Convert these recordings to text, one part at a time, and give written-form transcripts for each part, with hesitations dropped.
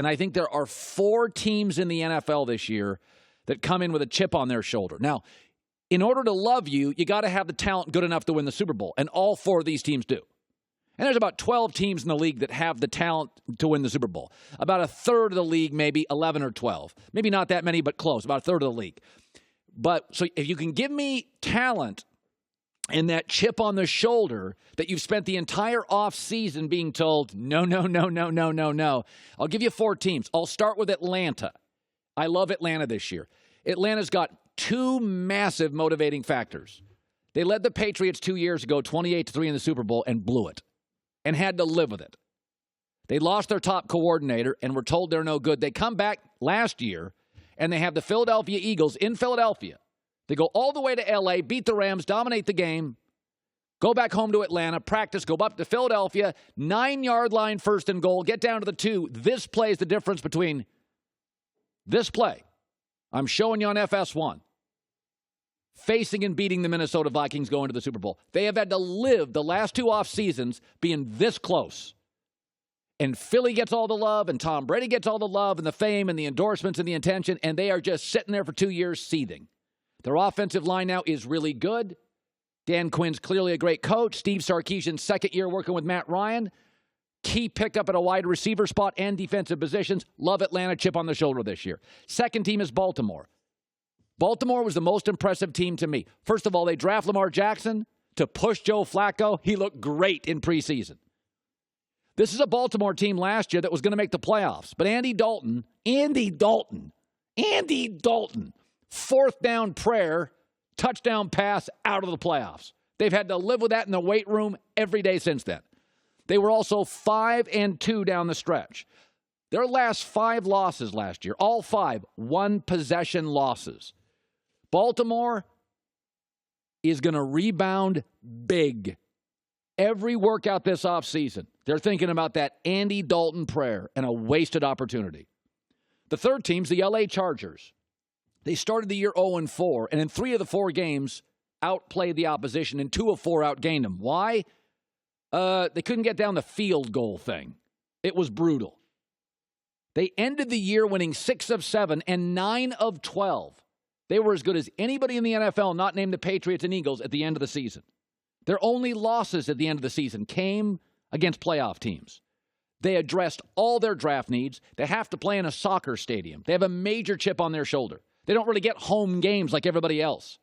And I think there are 4 teams in the NFL this year that come in with a chip on their shoulder. Now, in order to love you, you got to have the talent good enough to win the Super Bowl. And all 4 of these teams do. And there's about 12 teams in the league that have the talent to win the Super Bowl. About a third of the league, maybe 11 or 12. Maybe not that many, but close. About a third of the league. But so if you can give me talent and that chip on the shoulder that you've spent the entire offseason being told, no, no, no, no, no, no, no. I'll give you 4 teams. I'll start with Atlanta. I love Atlanta this year. Atlanta's got 2 massive motivating factors. They led the Patriots 2 years ago, 28-3 in the Super Bowl, and blew it. And had to live with it. They lost their top coordinator and were told they're no good. They come back last year, and they have the Philadelphia Eagles in Philadelphia. They go all the way to L.A., beat the Rams, dominate the game, go back home to Atlanta, practice, go up to Philadelphia, 9-yard line, first and goal, get down to the 2. This play is the difference between this play I'm showing you on FS1, facing and beating the Minnesota Vikings going to the Super Bowl. They have had to live the last 2 off seasons being this close. And Philly gets all the love, and Tom Brady gets all the love and the fame and the endorsements and the attention, and they are just sitting there for 2 years seething. Their offensive line now is really good. Dan Quinn's clearly a great coach. Steve Sarkisian's second year working with Matt Ryan. Key pickup at a wide receiver spot and defensive positions. Love Atlanta, chip on the shoulder this year. Second team is Baltimore. Baltimore was the most impressive team to me. First of all, they draft Lamar Jackson to push Joe Flacco. He looked great in preseason. This is a Baltimore team last year that was going to make the playoffs. But Andy Dalton, 4th down prayer, touchdown pass out of the playoffs. They've had to live with that in the weight room every day since then. They were also 5-2 down the stretch. Their last 5 losses last year, all 5, 1-possession losses. Baltimore is going to rebound big. Every workout this offseason, they're thinking about that Andy Dalton prayer and a wasted opportunity. The third team's the LA Chargers. They started the year 0-4, and in 3 of the 4 games, outplayed the opposition, and 2 of 4 outgained them. Why? They couldn't get down the field goal thing. It was brutal. They ended the year winning 6 of 7 and 9 of 12. They were as good as anybody in the NFL not named the Patriots and Eagles at the end of the season. Their only losses at the end of the season came against playoff teams. They addressed all their draft needs. They have to play in a soccer stadium. They have a major chip on their shoulder. They don't really get home games like everybody else.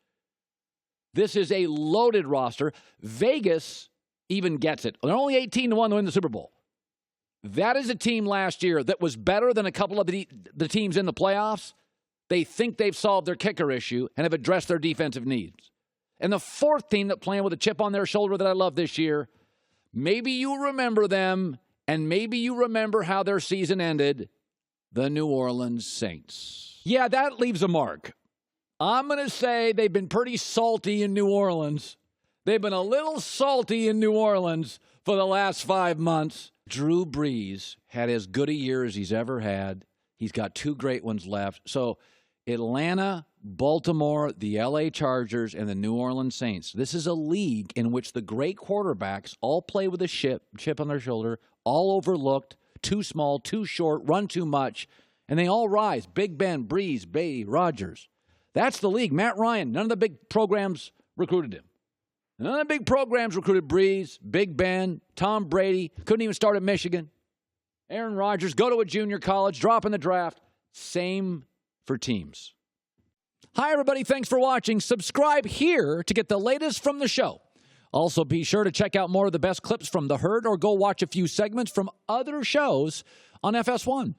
This is a loaded roster. Vegas even gets it. They're only 18-1 to win the Super Bowl. That is a team last year that was better than a couple of the teams in the playoffs. They think they've solved their kicker issue and have addressed their defensive needs. And the 4th team that playing with a chip on their shoulder that I love this year, maybe you remember them, and maybe you remember how their season ended, the New Orleans Saints. Yeah, that leaves a mark. I'm going to say they've been pretty salty in New Orleans. They've been a little salty in New Orleans for the last 5 months. Drew Brees had as good a year as he's ever had. He's got 2 great ones left. So Atlanta, Baltimore, the LA Chargers, and the New Orleans Saints. This is a league in which the great quarterbacks all play with a chip on their shoulder, all overlooked, too small, too short, run too much, and they all rise. Big Ben, Brees, Beatty, Rodgers. That's the league. Matt Ryan, none of the big programs recruited him. None of the big programs recruited Brees, Big Ben, Tom Brady. Couldn't even start at Michigan. Aaron Rodgers, go to a junior college, drop in the draft. Same for teams. Hi, everybody. Thanks for watching. Subscribe here to get the latest from the show. Also, be sure to check out more of the best clips from The Herd or go watch a few segments from other shows on FS1.